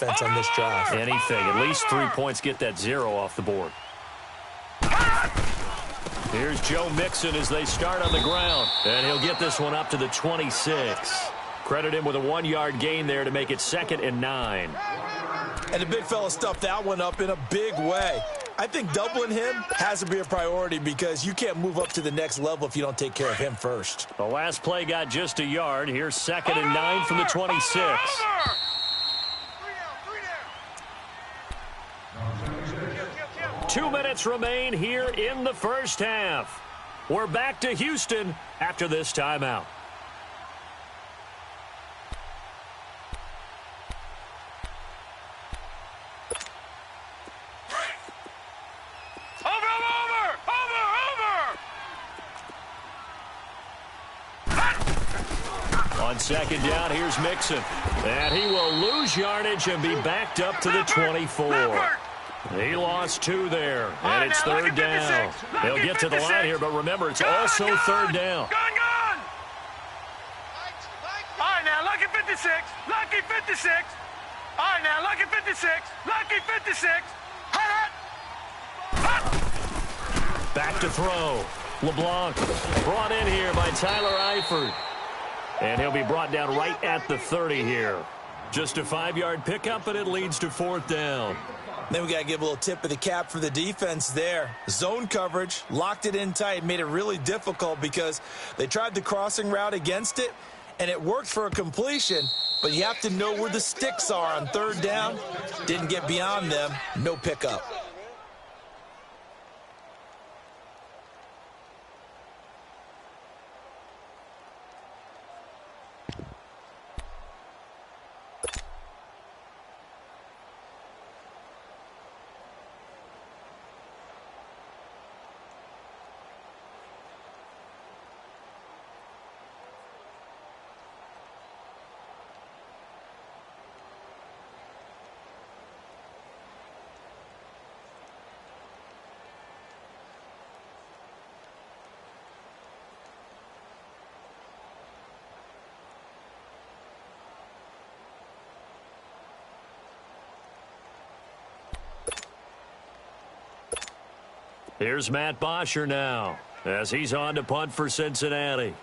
offense on this drive. Anything. At least 3 points. Get that 0 off the board. Here's Joe Mixon as they start on the ground. And he'll get this one up to the 26. Credit him with a 1-yard gain there to make it 2nd and 9. And the big fella stuffed that one up in a big way. I think doubling him has to be a priority because you can't move up to the next level if you don't take care of him first. The last play got just a yard. Here's 2nd and 9 from the 26. 2 minutes remain here in the first half. We're back to Houston after this timeout. On 2nd down, here's Mixon. And he will lose yardage and be backed up to the 24. He lost 2 there, and it's 3rd down. They'll get to the line here, but remember, it's also 3rd down. Gone! All right, now, lucky 56. Lucky 56. All right, now, lucky 56. Lucky 56. Back to throw. LeBlanc brought in here by Tyler Eifert. And he'll be brought down right at the 30 here. Just a 5-yard pickup, and it leads to 4th down. Then we got to give a little tip of the cap for the defense there. Zone coverage, locked it in tight, made it really difficult because they tried the crossing route against it, and it worked for a completion, but you have to know where the sticks are on 3rd down. Didn't get beyond them, no pickup. Here's Matt Bosher now as he's on to punt for Cincinnati.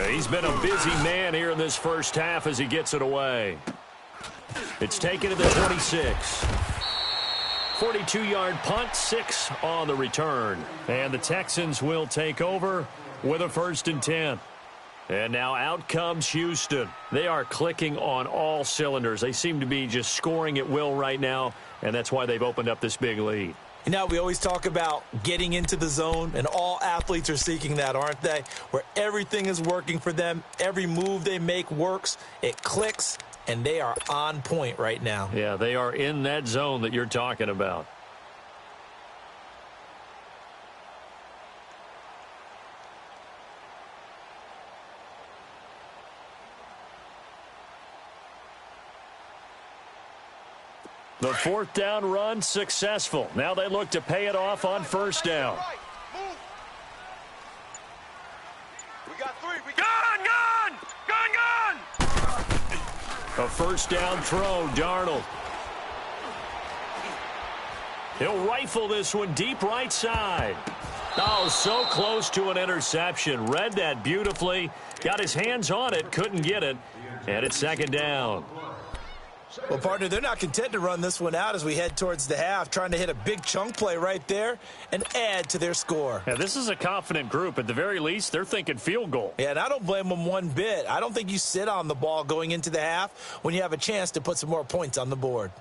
He's been a busy man here in this first half as he gets it away. It's taken to the 26. 42-yard punt, 6 on the return. And the Texans will take over with a 1st and 10. And now out comes Houston. They are clicking on all cylinders. They seem to be just scoring at will right now, and that's why they've opened up this big lead. You know, we always talk about getting into the zone, and all athletes are seeking that, aren't they? Where everything is working for them. Every move they make works. It clicks. And they are on point right now. Yeah, they are in that zone that you're talking about. The 4th down run successful. Now they look to pay it off on 1st down. We got 3. Gone! A 1st down throw, Darnold. He'll rifle this one deep right side. Oh, so close to an interception. Read that beautifully. Got his hands on it, couldn't get it. And it's 2nd down. Well, partner, they're not content to run this one out as we head towards the half, trying to hit a big chunk play right there and add to their score. Yeah, this is a confident group. At the very least, they're thinking field goal. Yeah, and I don't blame them one bit. I don't think you sit on the ball going into the half when you have a chance to put some more points on the board.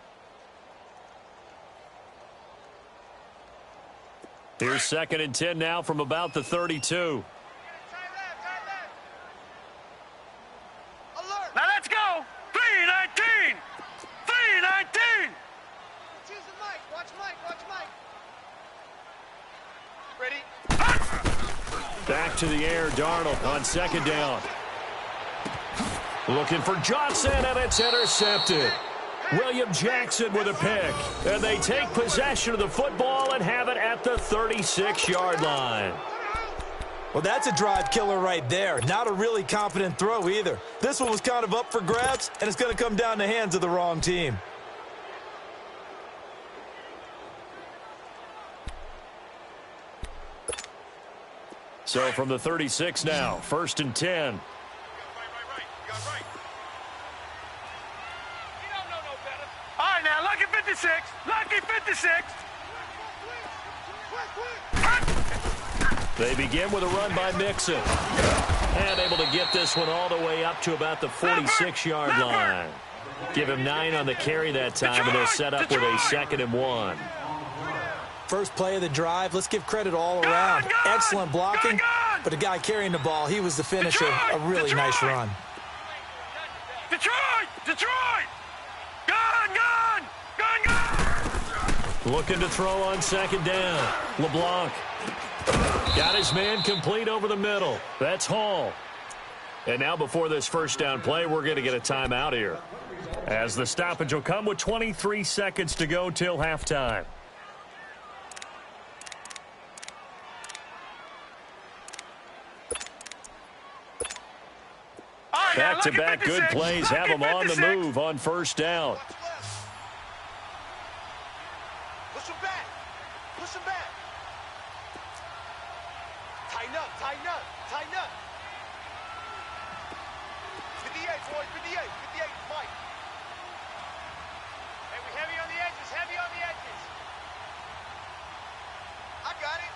Here's 2nd and 10 now from about the 32. Now let's go! 3-19! 3-19! Choose the mic. Watch Mike. Ready? Back to the air, Darnold on 2nd down. Looking for Johnson, and it's intercepted. William Jackson with a pick. And they take possession of the football and have it at the 36-yard line. Well, that's a drive killer right there. Not a really confident throw either. This one was kind of up for grabs, and it's going to come down the hands of the wrong team. So from the 36 now, 1st and 10. All right, now, lucky 56. Lucky 56. They begin with a run by Mixon. And able to get this one all the way up to about the 46-yard line. Give him 9 on the carry that time, and they'll set up with a 2nd and 1. First play of the drive, let's give credit all around. Excellent blocking, but the guy carrying the ball, he was the finisher. A really nice run. Detroit! Detroit! Gun! Looking to throw on 2nd down. LeBlanc got his man complete over the middle. That's Hall. And now before this first down play, we're going to get a timeout here, as the stoppage will come with 23 seconds to go till halftime. Back-to-back good plays have them on the move on 1st down. Push him back. Push him back. Tighten up. 58, boys, 58, Mike. Hey, we heavy on the edges. I got it.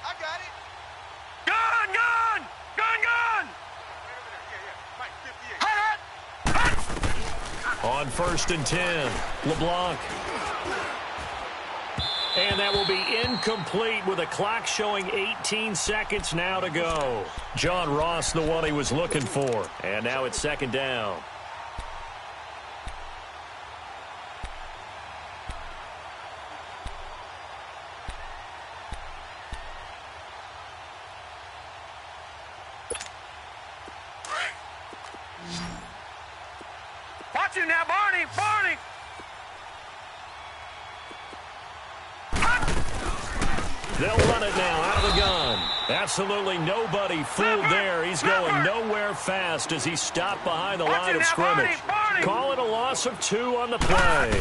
Gun! Mike, 58. On 1st and 10, LeBlanc. And that will be incomplete with a clock showing 18 seconds now to go. John Ross, the one he was looking for. And now it's 2nd down. Watch him now, Barney! They'll run it now out of the gun. Absolutely nobody fooled there. He's going nowhere fast as he's stopped behind the line of scrimmage. Call it a loss of 2 on the play.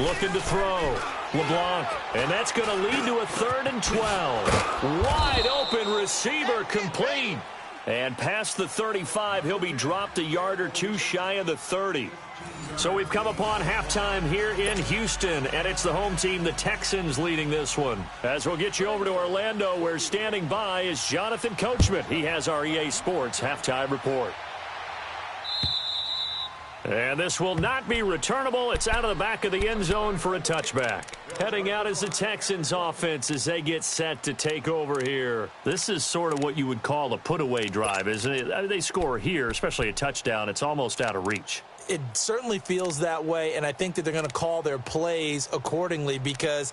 Looking to throw. LeBlanc. And that's going to lead to a 3rd and 12. Wide open receiver complete. And past the 35, he'll be dropped a yard or 2 shy of the 30. So we've come upon halftime here in Houston, and it's the home team, the Texans, leading this one. As we'll get you over to Orlando, where standing by is Jonathan Coachman. He has our EA Sports halftime report. And this will not be returnable. It's out of the back of the end zone for a touchback. Heading out is the Texans offense as they get set to take over here. This is sort of what you would call a put-away drive, isn't it? I mean, they score here, especially a touchdown. It's almost out of reach. It certainly feels that way, and I think that they're going to call their plays accordingly, because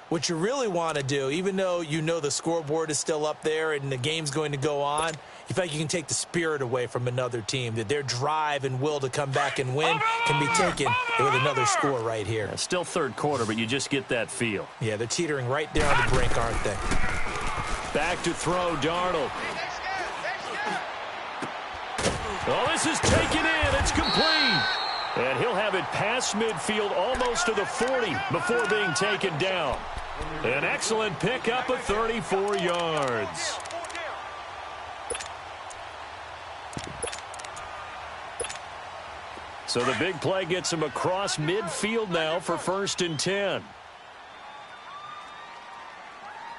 what you really want to do, even though you know the scoreboard is still up there and the game's going to go on, you feel like you can take the spirit away from another team, that their drive and will to come back and win can be taken with another score right here. Yeah, still 3rd quarter, but you just get that feel. Yeah, they're teetering right there on the brink, aren't they? Back to throw, Darnold. Oh, this is taken in. It's complete. And he'll have it past midfield almost to the 40 before being taken down. An excellent pickup of 34 yards. So the big play gets him across midfield now for 1st and 10.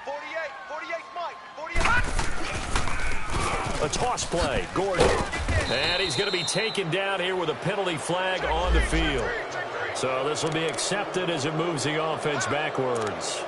48, Mike. 48. A toss play, Gordon. And he's going to be taken down here with a penalty flag on the field. So this will be accepted as it moves the offense backwards.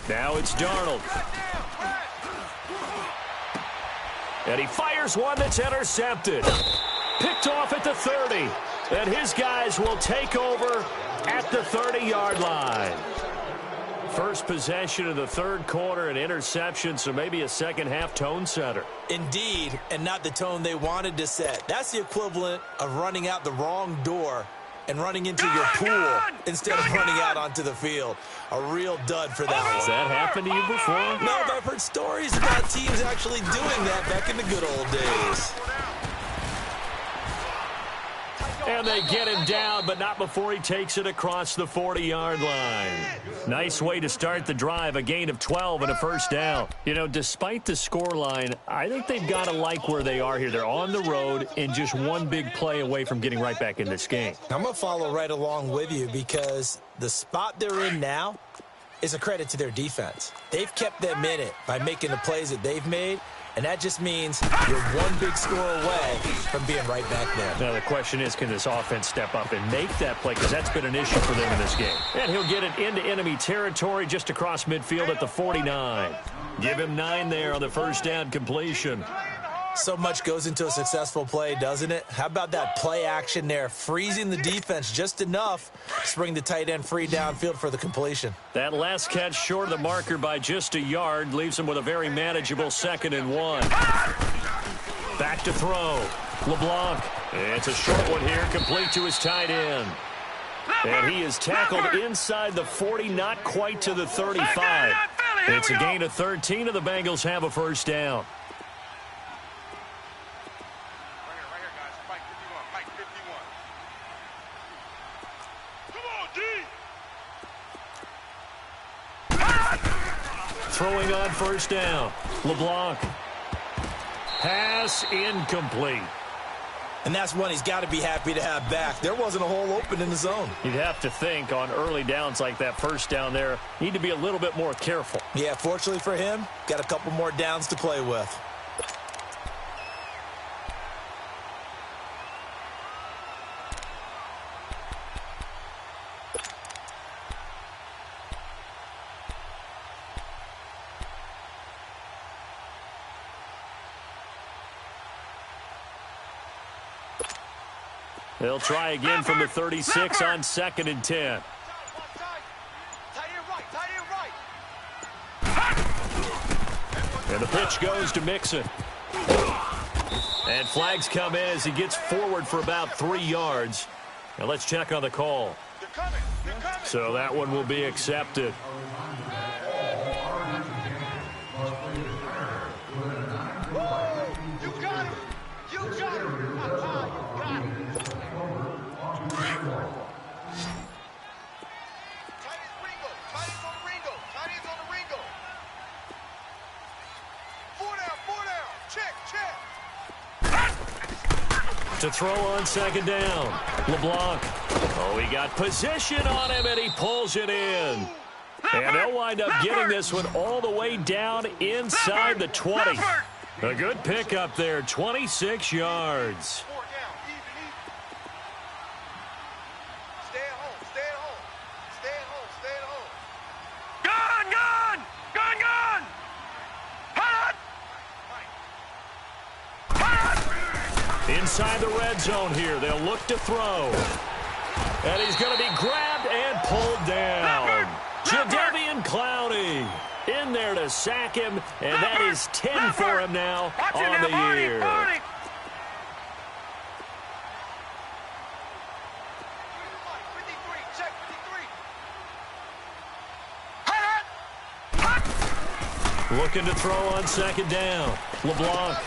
Now it's Darnold. And he fires one that's intercepted. Picked off at the 30. And his guys will take over at the 30-yard line. First possession of the third quarter, an interception, so maybe a second-half tone setter. Indeed, and not the tone they wanted to set. That's the equivalent of running out the wrong door and running into your pool instead of running out onto the field. A real dud for that one. Has that happened to you before? No, but I've heard stories about teams actually doing that back in the good old days. And they get him down, but not before he takes it across the 40-yard line. Nice way to start the drive, a gain of 12 and a first down. You know, despite the scoreline, I think they've got to like where they are here. They're on the road and just one big play away from getting right back in this game. I'm going to follow right along with you because the spot they're in now is a credit to their defense. They've kept them in it by making the plays that they've made. And that just means you're one big score away from being right back there. Now, the question is, can this offense step up and make that play? Because that's been an issue for them in this game. And he'll get it into enemy territory just across midfield at the 49. Give him 9 there on the first down completion. So much goes into a successful play, doesn't it? How about that play action there, freezing the defense just enough to bring the tight end free downfield for the completion. That last catch short of the marker by just a yard leaves him with a very manageable 2nd and 1. Back to throw. LeBlanc. It's a short one here, complete to his tight end. And he is tackled inside the 40, not quite to the 35. It's a gain of 13, and the Bengals have a first down. Throwing on first down. LeBlanc. Pass incomplete. And that's one he's got to be happy to have back. There wasn't a hole open in the zone. You'd have to think on early downs like that first down there, need to be a little bit more careful. Yeah, fortunately for him, got a couple more downs to play with. They'll try again from the 36 on 2nd and 10. And the pitch goes to Mixon. And flags come in as he gets forward for about 3 yards. Now let's check on the call. So that one will be accepted. To throw on 2nd down. LeBlanc. Oh, he got position on him, and he pulls it in. And they'll wind up getting this one all the way down inside the 20. A good pickup there, 26 yards. Inside the red zone here, they'll look to throw. And he's going to be grabbed and pulled down. Jadeveon Clowney in there to sack him, and that is 10 for him now on the year. Looking to throw on 2nd down. LeBlanc.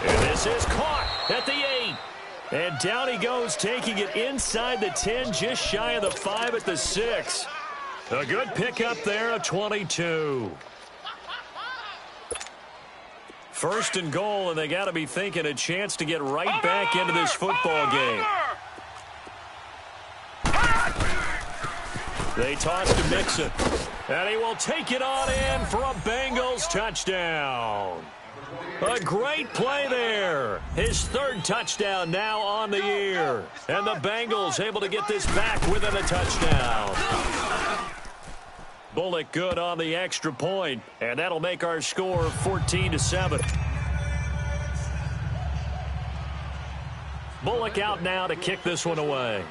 And this is caught at the 8. And down he goes, taking it inside the 10, just shy of the 5 at the 6. A good pickup there, a 22. 1st and goal, and they got to be thinking a chance to get right back into this football game. They toss to Mixon. And he will take it on in for a Bengals touchdown. A great play there. His 3rd touchdown now on the year. And the Bengals able to get this back within a touchdown. Bullock good on the extra point, and that'll make our score 14-7. Bullock out now to kick this one away.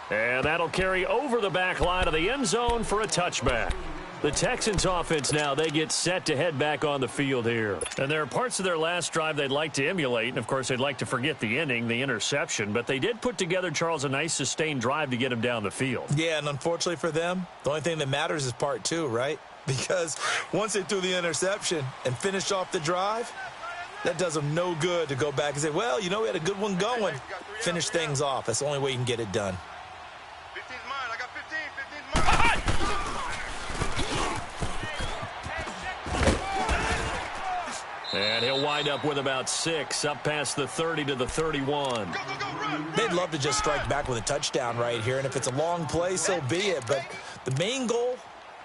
And that'll carry over the back line of the end zone for a touchback. The Texans offense now, they get set to head back on the field here. And there are parts of their last drive they'd like to emulate. And, of course, they'd like to forget the inning, the interception. But they did put together, Charles, a nice sustained drive to get him down the field. Yeah, and unfortunately for them, the only thing that matters is part two, right? Because once they threw the interception and finished off the drive, that does them no good to go back and say, well, you know, we had a good one going. Finish things off. That's the only way you can get it done. 15's mine. I got 15. 15's mine. And he'll wind up with about 6, up past the 30 to the 31. Go, run. They'd love to just strike back with a touchdown right here, and if it's a long play, so be it. But the main goal,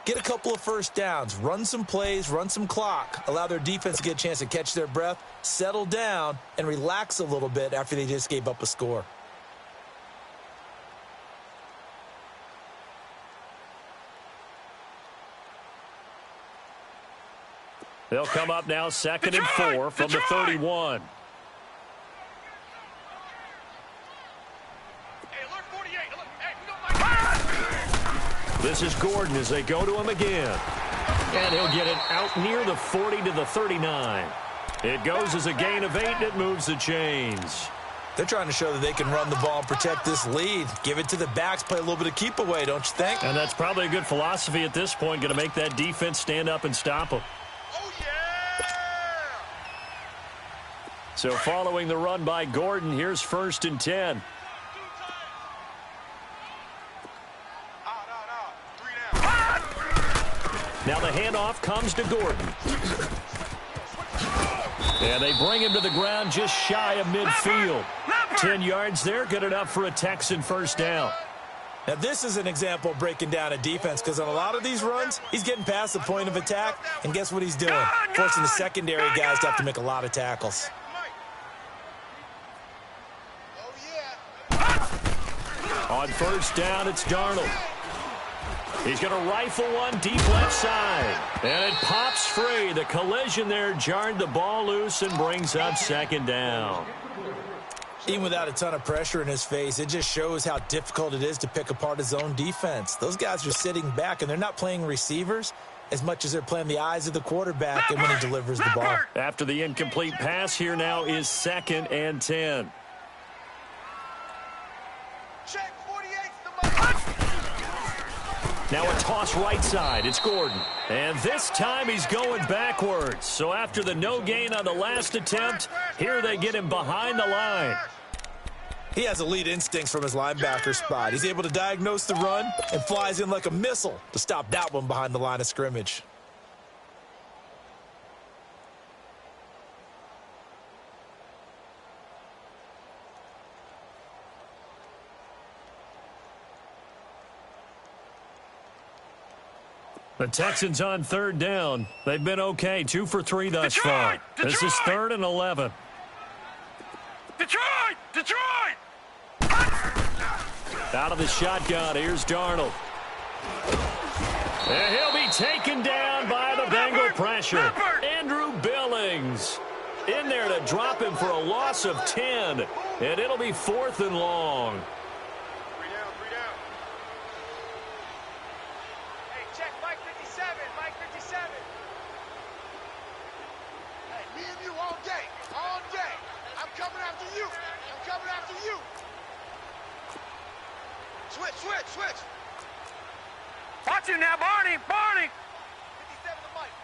get a couple of first downs, run some plays, run some clock, allow their defense to get a chance to catch their breath, settle down, and relax a little bit after they just gave up a score. They'll come up now 2nd and 4 from the 31. Hey, alert 48. Alert. Hey, we don't like This is Gordon as they go to him again. And he'll get it out near the 40 to the 39. It goes as a gain of 8, and it moves the chains. They're trying to show that they can run the ball and protect this lead. Give it to the backs, play a little bit of keep away, don't you think? And that's probably a good philosophy at this point, going to make that defense stand up and stop them. Oh, yeah. So following the run by Gordon, here's 1st and 10. Out. 3 down. Now the handoff comes to Gordon. And they bring him to the ground just shy of midfield. 10 yards there, good enough for a Texan first down. Now, this is an example of breaking down a defense because on a lot of these runs, he's getting past the point of attack, and guess what he's doing? Forcing the secondary guys to have to make a lot of tackles. Oh, yeah. On first down, it's Darnold. He's going to rifle one deep left side. And it pops free. The collision there jarred the ball loose and brings up 2nd down. Even without a ton of pressure in his face, it just shows how difficult it is to pick apart his own defense. Those guys are sitting back, and they're not playing receivers as much as they're playing the eyes of the quarterback and when he delivers the ball. After the incomplete pass, here now is 2nd and 10. Check 48's the money. Now a toss right side. It's Gordon. And this time he's going backwards. So after the no gain on the last attempt, here they get him behind the line. He has elite instincts from his linebacker spot. He's able to diagnose the run and flies in like a missile to stop that one behind the line of scrimmage. The Texans on 3rd down. They've been okay, 2 for 3 thus far. This is 3rd and 11. Detroit! Out of the shotgun, here's Darnold. And he'll be taken down by the Bengal pressure. Andrew Billings in there to drop him for a loss of 10. And it'll be 4th and long. 3 down. Hey, check Mike 57. Mike 57. Hey, me and you all day. All day. I'm coming after you. Switch. Watch him now, Barney. 57 to Mike.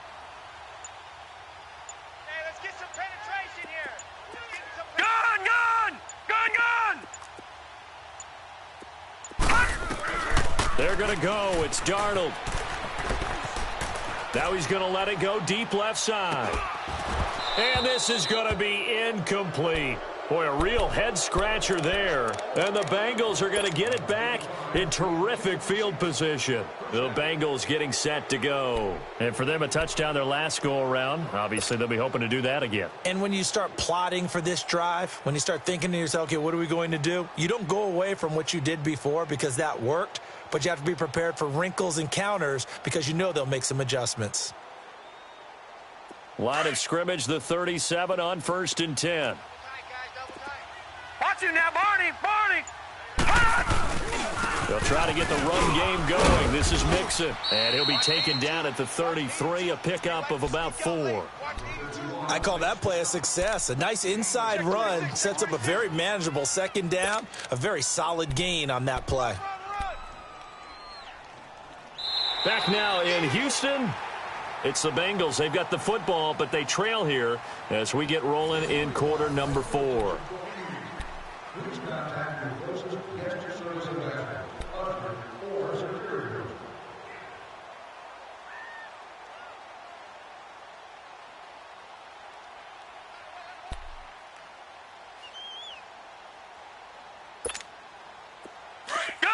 Hey, let's get some penetration here. Gun! They're going to go. It's Darnold. Now he's going to let it go deep left side. And this is going to be incomplete. Boy, a real head-scratcher there. And the Bengals are going to get it back in terrific field position. The Bengals getting set to go. And for them, a touchdown their last go-around. Obviously, they'll be hoping to do that again. And when you start plotting for this drive, when you start thinking to yourself, okay, what are we going to do? You don't go away from what you did before because that worked, but you have to be prepared for wrinkles and counters because you know they'll make some adjustments. Line of scrimmage, the 37 on 1st and 10. Watch it now, Barney. They'll try to get the run game going. This is Mixon, and he'll be taken down at the 33, a pickup of about 4. I call that play a success. A nice inside run sets up a very manageable second down, a very solid gain on that play. Back now in Houston. It's the Bengals. They've got the football, but they trail here as we get rolling in quarter number 4. Gun!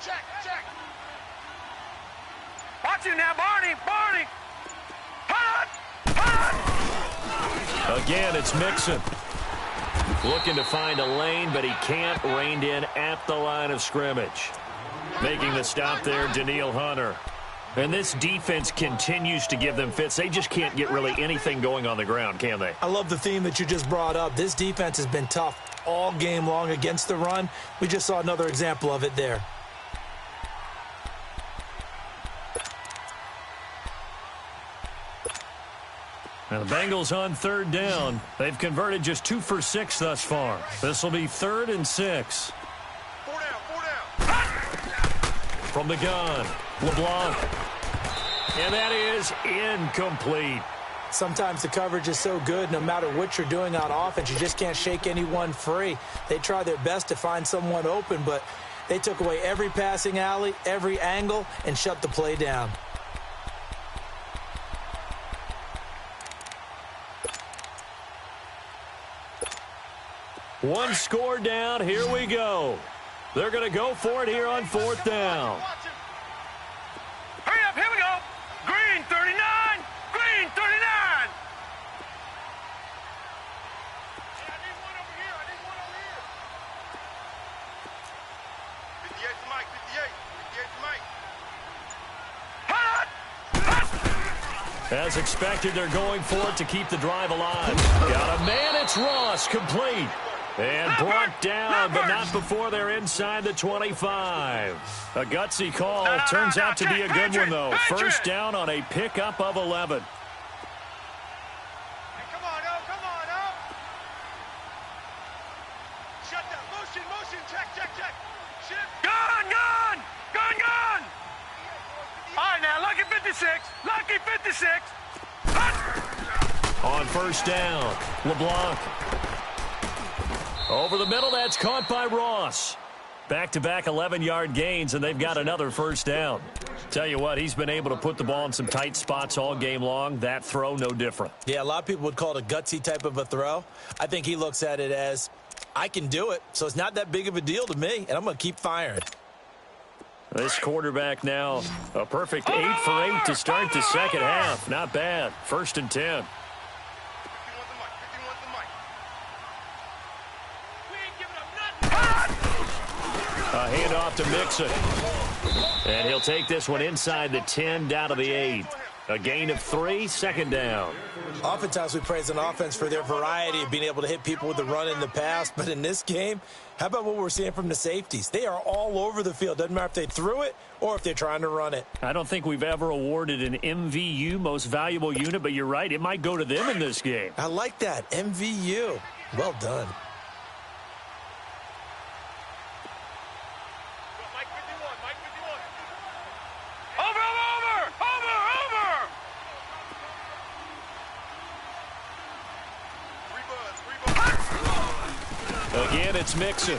Check. Watch it now, Barney. Again, it's Mixon. Looking to find a lane, but he can't. Reined in at the line of scrimmage. Making the stop there, Danielle Hunter. And this defense continues to give them fits. They just can't get really anything going on the ground, can they? I love the theme that you just brought up. This defense has been tough all game long against the run. We just saw another example of it there. Now the Bengals on 3rd down. They've converted just 2 for 6 thus far. This will be 3rd and 6. 4 down. From the gun, LeBlanc. And that is incomplete. Sometimes the coverage is so good, no matter what you're doing on offense, you just can't shake anyone free. They try their best to find someone open, but they took away every passing alley, every angle, and shut the play down. One score down. Here we go. They're going to go for it here on 4th down. Hurry up, here we go. Green 39. Green 39. I need one over here. 58 to Mike. 58 to Mike. As expected, they're going for it to keep the drive alive. Got a man. It's Ross. Complete. And brought down, but not before they're inside the 25. A gutsy call. Turns out to be a good one, though. First down on a pickup of 11. Come on, oh. Shut down. Motion. Check. Shift. Gun. All right, now, lucky 56. On first down, LeBlanc. Over the middle, that's caught by Ross. Back-to-back 11-yard gains, and they've got another first down. Tell you what, he's been able to put the ball in some tight spots all game long. That throw, no different. Yeah, a lot of people would call it a gutsy type of a throw. I think he looks at it as, I can do it, so it's not that big of a deal to me, and I'm going to keep firing. This quarterback now, a perfect 8 for 8 to start the second half. Not bad. 1st and 10. A handoff to Mixon. And he'll take this one inside the 10, down to the 8. A gain of 3, second down. Oftentimes we praise an offense for their variety of being able to hit people with the run in the past. But in this game, how about what we're seeing from the safeties? They are all over the field. Doesn't matter if they threw it or if they're trying to run it. I don't think we've ever awarded an MVU, most valuable unit, but you're right. It might go to them in this game. I like that. MVU. Well done. Again, it's Mixon.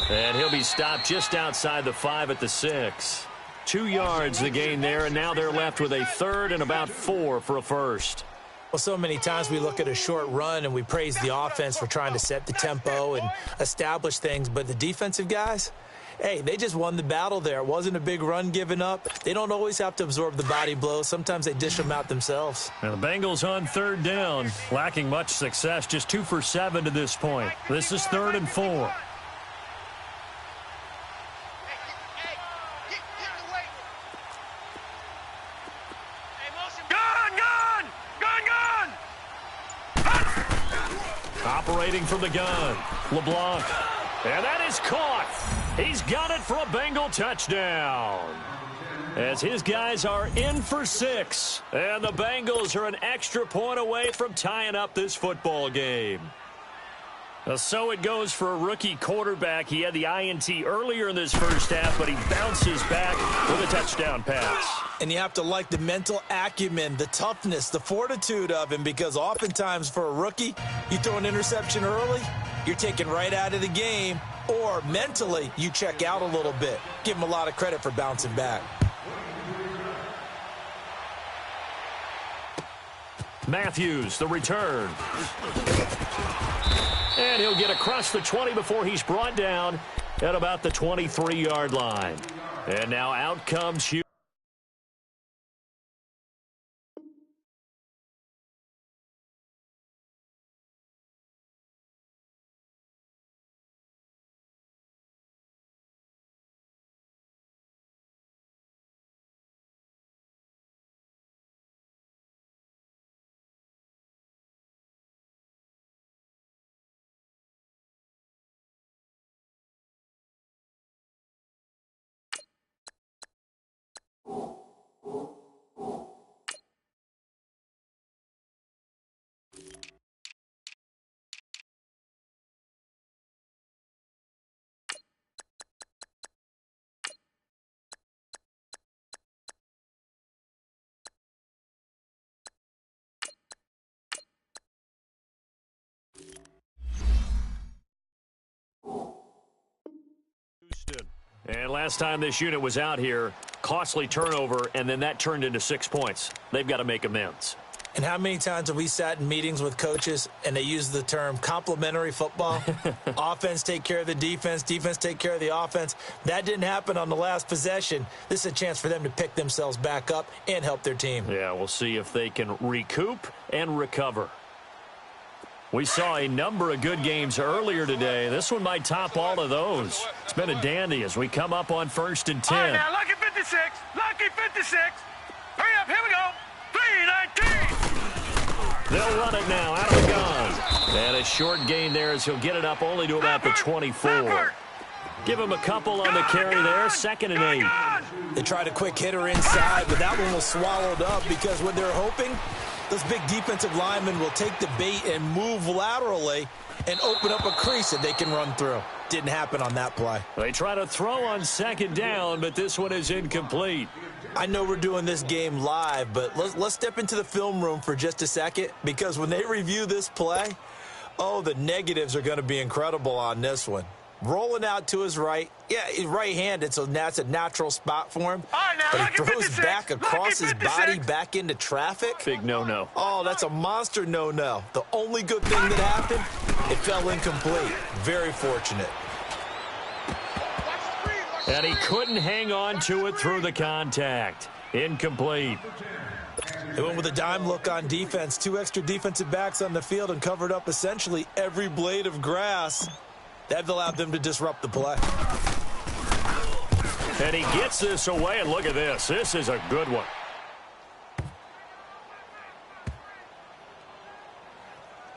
And he'll be stopped just outside the 5 at the 6. 2 yards the gain there, and now they're left with a 3rd and about 4 for a first. Well, so many times we look at a short run and we praise the offense for trying to set the tempo and establish things, but the defensive guys, hey, they just won the battle there. It wasn't a big run given up. They don't always have to absorb the body blows. Sometimes they dish them out themselves. And the Bengals on 3rd down, lacking much success, just 2 for 7 to this point. This is 3rd and 4. Operating from the gun, LeBlanc. And that is caught. He's got it for a Bengal touchdown. As his guys are in for 6. And the Bengals are an extra point away from tying up this football game. So it goes for a rookie quarterback. He had the INT earlier in this first half, but he bounces back with a touchdown pass. And you have to like the mental acumen, the toughness, the fortitude of him, because oftentimes for a rookie, you throw an interception early, you're taken right out of the game, or mentally you check out a little bit. Give him a lot of credit for bouncing back. Matthews, the return. And he'll get across the 20 before he's brought down at about the 23-yard line. And now out comes Houston. And last time this unit was out here, costly turnover, and then that turned into 6 points. They've got to make amends. And how many times have we sat in meetings with coaches and they use the term complementary football? Offense take care of the defense, defense take care of the offense. That didn't happen on the last possession. This is a chance for them to pick themselves back up and help their team. Yeah, we'll see if they can recoup and recover. We saw a number of good games earlier today. This one might top all of those. It's been a dandy as we come up on 1st and 10. All right, now, lucky 56. Lucky 56. Hurry up, here we go. 3-19. They'll run it now out of the gun. And a short gain there as he'll get it up only to about the 24. Give him a couple on the carry there. 2nd and 8. They tried a quick hitter inside, but that one was swallowed up because what they're hoping, those big defensive linemen will take the bait and move laterally and open up a crease that they can run through. Didn't happen on that play. They try to throw on 2nd down, but this one is incomplete. I know we're doing this game live, but let's step into the film room for just a second, because when they review this play, oh, the negatives are going to be incredible on this one. Rolling out to his right. Yeah, he's right-handed, so that's a natural spot for him. All right, now, but he throws 56, back across his 56. body back into traffic. Big no-no. Oh, that's a monster no-no. The only good thing that happened, it fell incomplete. Very fortunate. And he couldn't hang on to it through the contact. Incomplete. They went with a dime look on defense. 2 extra defensive backs on the field and covered up essentially every blade of grass. That allowed them to disrupt the play. And he gets this away, and look at this. This is a good one.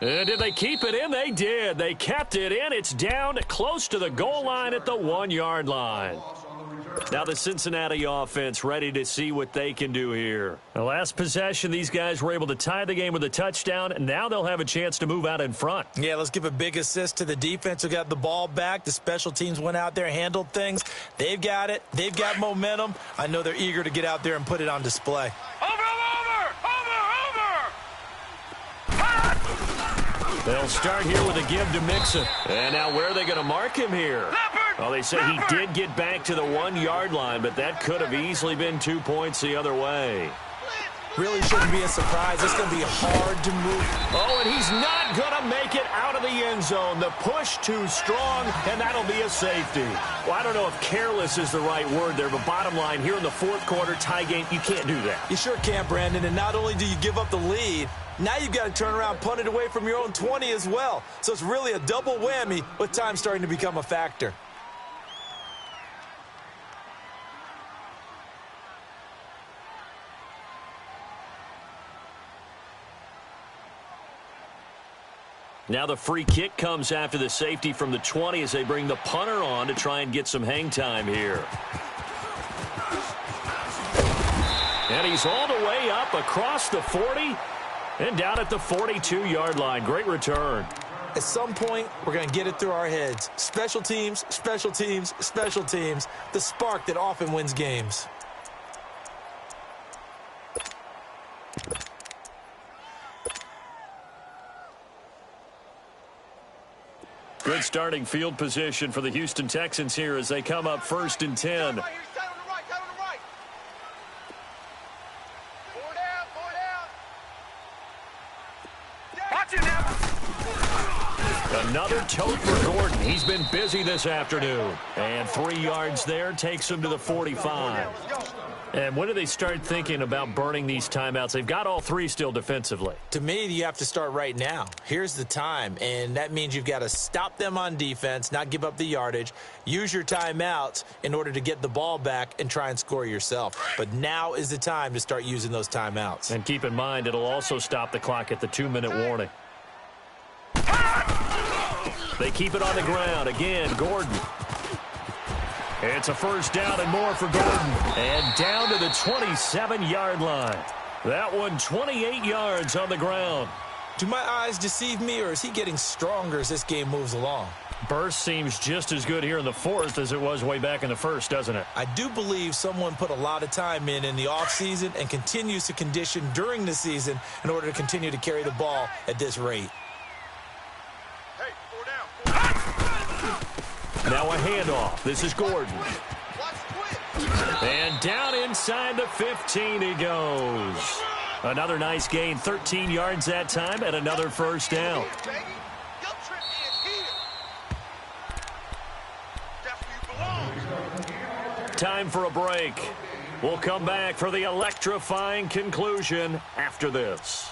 And did they keep it in? They did. They kept it in. It's down close to the goal line at the 1-yard line. Now the Cincinnati offense ready to see what they can do here. The last possession, these guys were able to tie the game with a touchdown, and now they'll have a chance to move out in front. Yeah, let's give a big assist to the defense who got the ball back. The special teams went out there, handled things. They've got it. They've got momentum. I know they're eager to get out there and put it on display. They'll start here with a give to Mixon. And now where are they going to mark him here? Well, they say he did get back to the 1-yard line, but that could have easily been 2 points the other way. Really shouldn't be a surprise. It's going to be hard to move. Oh, and he's not going to make it out of the end zone. The push too strong, and that'll be a safety. Well, I don't know if careless is the right word there, but bottom line, here in the fourth quarter, tie game, you can't do that. You sure can't, Brandon. And not only do you give up the lead, now you've got to turn around, punt it away from your own 20 as well. So it's really a double whammy with time starting to become a factor. Now the free kick comes after the safety from the 20 as they bring the punter on to try and get some hang time here. And he's all the way up across the 40 and down at the 42-yard line. Great return. At some point, we're going to get it through our heads. Special teams, special teams, special teams. The spark that often wins games. Good starting field position for the Houston Texans here as they come up 1st and 10. Right here, stand on the right, stand on the right. Four down, four down. Watch it now. Another tote for Gordon. He's been busy this afternoon. And 3 yards there takes him to the 45. And when do they start thinking about burning these timeouts? They've got all 3 still defensively. To me, you have to start right now. Here's the time, and that means you've got to stop them on defense, not give up the yardage, use your timeouts in order to get the ball back and try and score yourself. But now is the time to start using those timeouts. And keep in mind, it'll also stop the clock at the 2-minute warning. They keep it on the ground. Again, Gordon. It's a first down and more for Gordon. And down to the 27-yard line. That one 28 yards on the ground. Do my eyes deceive me, or is he getting stronger as this game moves along? Burst seems just as good here in the fourth as it was way back in the first, doesn't it? I do believe someone put a lot of time in the offseason and continues to condition during the season in order to continue to carry the ball at this rate. Hey, four down. Now a handoff. This is Gordon. Watch twitch. And down inside the 15 he goes. Another nice gain, 13 yards that time, and another first down. Baby, your trip is here. That's where you belong. Time for a break. We'll come back for the electrifying conclusion after this.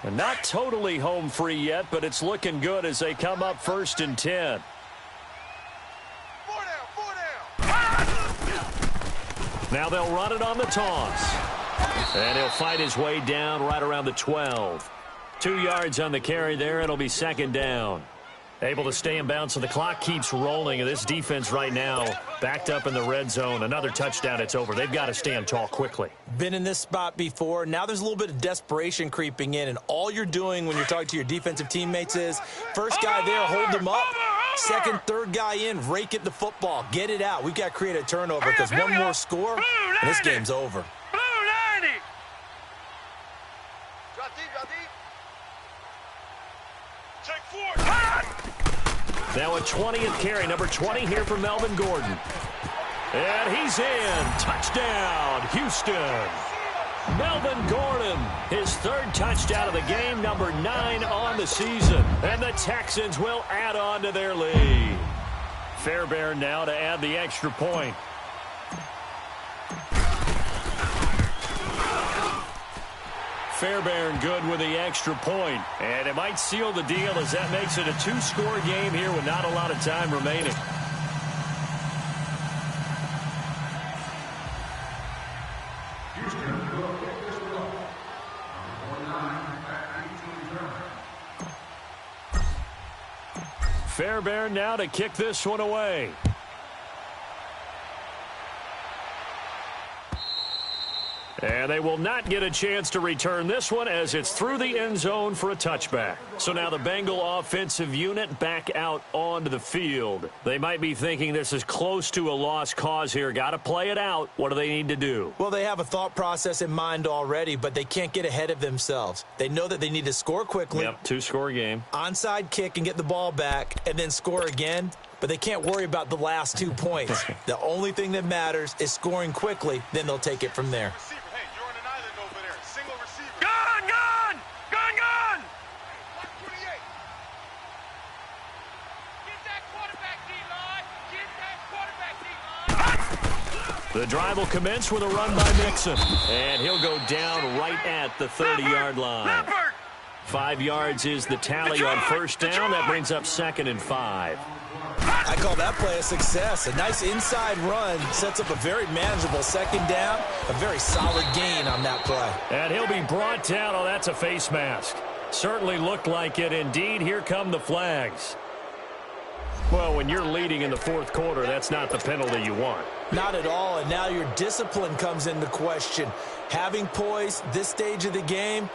And not totally home free yet, but it's looking good as they come up 1st and 10. Four down. Now they'll run it on the toss. And he'll fight his way down right around the 12. 2 yards on the carry there. It'll be 2nd down. Able to stay in bounds, so the clock keeps rolling. And this defense right now backed up in the red zone. Another touchdown, it's over. They've got to stand tall quickly. Been in this spot before. Now there's a little bit of desperation creeping in, and all you're doing when you're talking to your defensive teammates is first guy there, hold them up. Second, third guy in, rake it the football. Get it out. We've got to create a turnover because one more score, and this game's over. Blue 90. Drop deep, drop deep. Take 4. Now a 20th carry, number 20 here for Melvin Gordon. And he's in. Touchdown, Houston. Melvin Gordon, his 3rd touchdown of the game, number 9 on the season. And the Texans will add on to their lead. Fairbairn now to add the extra point. Fairbairn good with the extra point. And it might seal the deal as that makes it a 2-score game here with not a lot of time remaining. Fairbairn now to kick this one away. And they will not get a chance to return this one as it's through the end zone for a touchback. So now the Bengal offensive unit back out onto the field. They might be thinking this is close to a lost cause here. Got to play it out. What do they need to do? Well, they have a thought process in mind already, but they can't get ahead of themselves. They know that they need to score quickly. Yep, two-score game. Onside kick and get the ball back and then score again. But they can't worry about the last 2 points. The only thing that matters is scoring quickly. Then they'll take it from there. The drive will commence with a run by Mixon. And he'll go down right at the 30-yard line. 5 yards is the tally on first down. That brings up 2nd and 5. I call that play a success. A nice inside run sets up a very manageable 2nd down. A very solid gain on that play. And he'll be brought down. Oh, that's a face mask. Certainly looked like it. Indeed, here come the flags. Well, when you're leading in the 4th quarter, that's not the penalty you want. Not at all, and now your discipline comes into question. Having poise this stage of the game,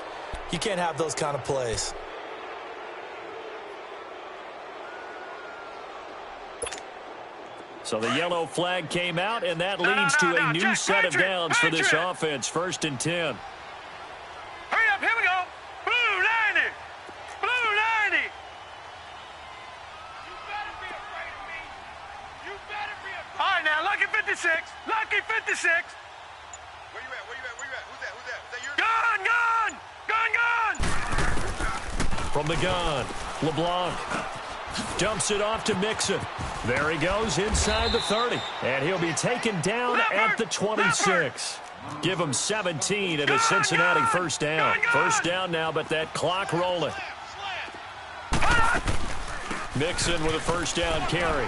you can't have those kind of plays. So the yellow flag came out, and that leads to a new set of downs for this offense. 1st and 10. Hurry up, here we go. Blue 90. Blue 90. You better be afraid of me. You better be afraid. All right, now, Lucky 56. Lucky 56. Where you at? Where you at? Where you at? Who's that? Who's that? Is that yours? Gun, gun. Gun, gun. From the gun, LeBlanc dumps it off to Mixon. There he goes inside the 30. And he'll be taken down at the 26. Give him 17 and a Cincinnati first down. First down now, but that clock rolling. Mixon with a first down carry.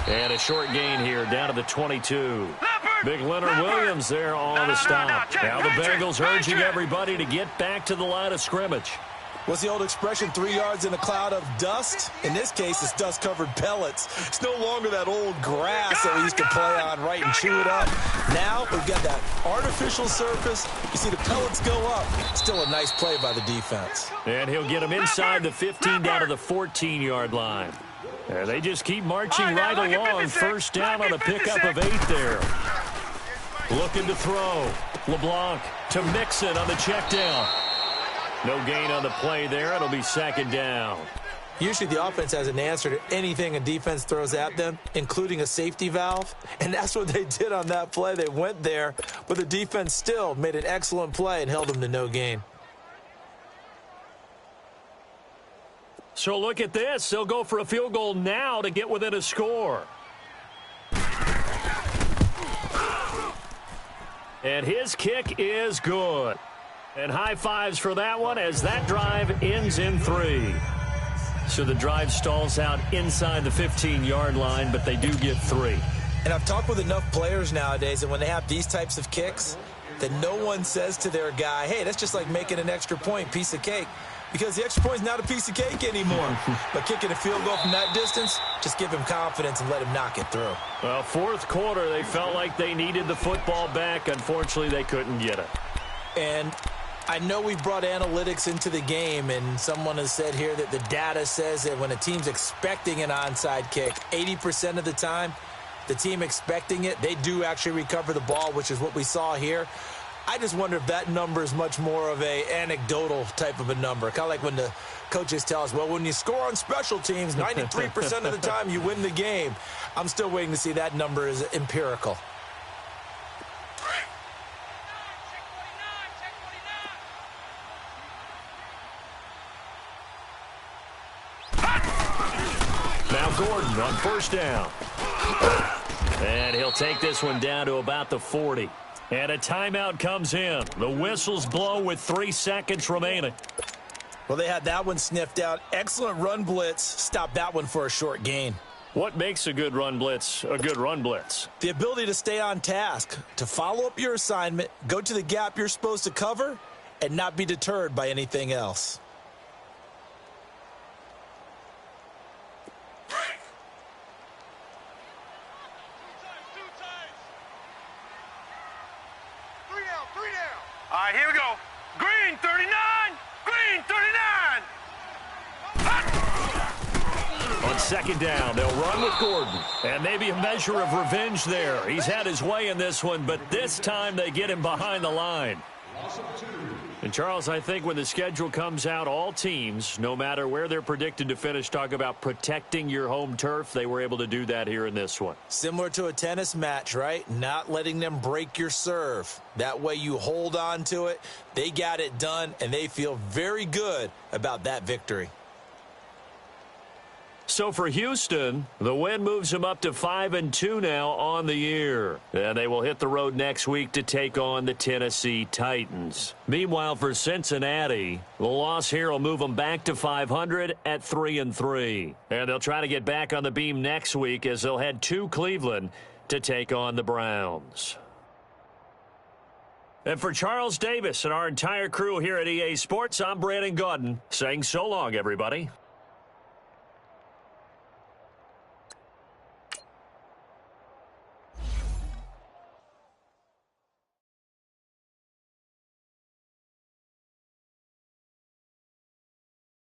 And a short gain here down to the 22. Big Leonard Williams there on the stop. Now the Bengals urging everybody to get back to the line of scrimmage. What's the old expression, 3 yards in a cloud of dust? In this case, it's dust-covered pellets. It's no longer that old grass that we used to play on, right, and chew it up. Now we've got that artificial surface. You see the pellets go up. Still a nice play by the defense. And he'll get him inside the 15 down to the 14-yard line. And they just keep marching right along. First down on a pickup of 8 there. Looking to throw. LeBlanc to Mixon on the check down. No gain on the play there. It'll be 2nd down. Usually the offense has an answer to anything a defense throws at them, including a safety valve. And that's what they did on that play. They went there, but the defense still made an excellent play and held them to no gain. So look at this. They'll go for a field goal now to get within a score. And his kick is good. And high fives for that one as that drive ends in 3. So the drive stalls out inside the 15-yard line, but they do get 3. And I've talked with enough players nowadays, and when they have these types of kicks, that no one says to their guy, hey, that's just like making an extra point, piece of cake. Because the extra point is not a piece of cake anymore. But kicking a field goal from that distance, just give him confidence and let him knock it through. Well, 4th quarter, they felt like they needed the football back. Unfortunately, they couldn't get it. And I know we brought analytics into the game, and someone has said here that the data says that when a team's expecting an onside kick, 80% of the time, the team expecting it, they do actually recover the ball, which is what we saw here. I just wonder if that number is much more of a anecdotal type of a number. Kind of like when the coaches tell us, well, when you score on special teams, 93% of the time you win the game. I'm still waiting to see that number is empirical. Now Gordon on first down. And he'll take this one down to about the 40. And a timeout comes in. The whistles blow with 3 seconds remaining. Well, they had that one sniffed out. Excellent run blitz. Stopped that one for a short gain. What makes a good run blitz a good run blitz? The ability to stay on task, to follow up your assignment, go to the gap you're supposed to cover, and not be deterred by anything else. right, here we go. Green 39. Green 39. On second down, they'll run with Gordon. And maybe a measure of revenge there. He's had his way in this one, but this time they get him behind the line. And, Charles, I think when the schedule comes out, all teams, no matter where they're predicted to finish, talk about protecting your home turf. They were able to do that here in this one. Similar to a tennis match, right? Not letting them break your serve. That way you hold on to it. They got it done, and they feel very good about that victory. So for Houston, the win moves them up to 5-2 now on the year. And they will hit the road next week to take on the Tennessee Titans. Meanwhile, for Cincinnati, the loss here will move them back to 500 at 3-3. And they'll try to get back on the beam next week as they'll head to Cleveland to take on the Browns. And for Charles Davis and our entire crew here at EA Sports, I'm Brandon Gaudin saying so long, everybody.